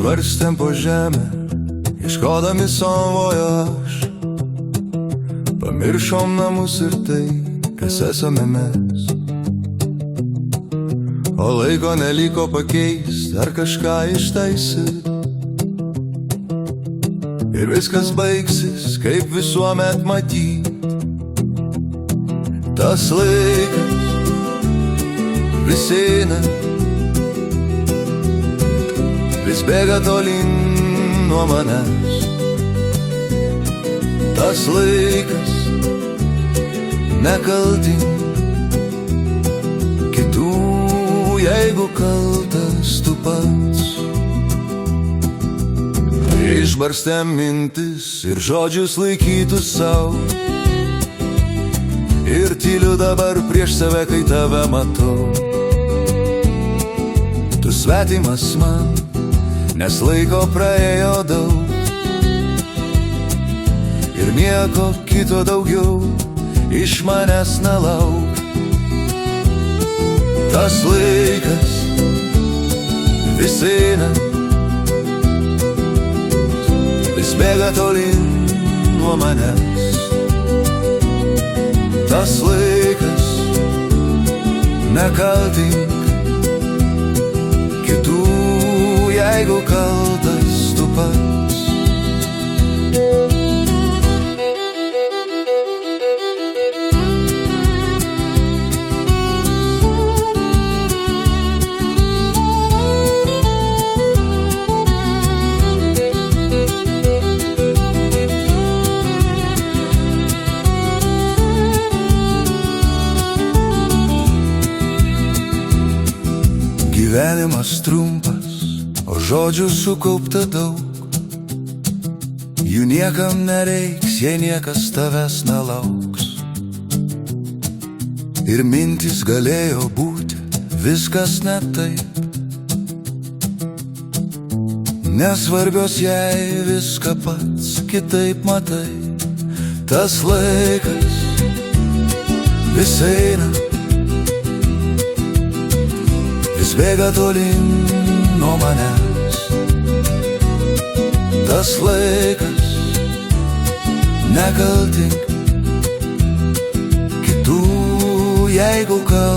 Varstėm po žemę, ieškodami savo aš. Pamiršom namus ir tai, kas esame mes. O laiko neliko pakeist ar kažką ištaisyt. Ir viskas baigsis, kaip visuomet matyt. Tas laikas vis eina, vis bėga tolyn nuo manęs. Tas laikas nekaltink kitų, jeigu kaltas tu pats. Išbarstėm mintis ir žodžius laikytų sau. Ir tyliu dabar prieš save, kai tave matau. Tu svetimas man, nes laiko praėjo daug. Ir nieko kito daugiau iš manęs nelauk. Tas laikas vis eina, vis bėga tolyn nuo manęs. Tas laikas nekaltink kitų, jeigu kaltas tu pats. Gyvenimas trumpas, o žodžių sukaupta daug. Jų niekam nereiks, jei niekas tavęs nelauks. Ir mintis galėjo būti viskas ne taip. Nesvarbios, jei viską pats kitaip matai. Tas laikas vis eina, vis bėga tolyn nuo manęs. Tas laikas nekaltink kitų, jeigu kaltas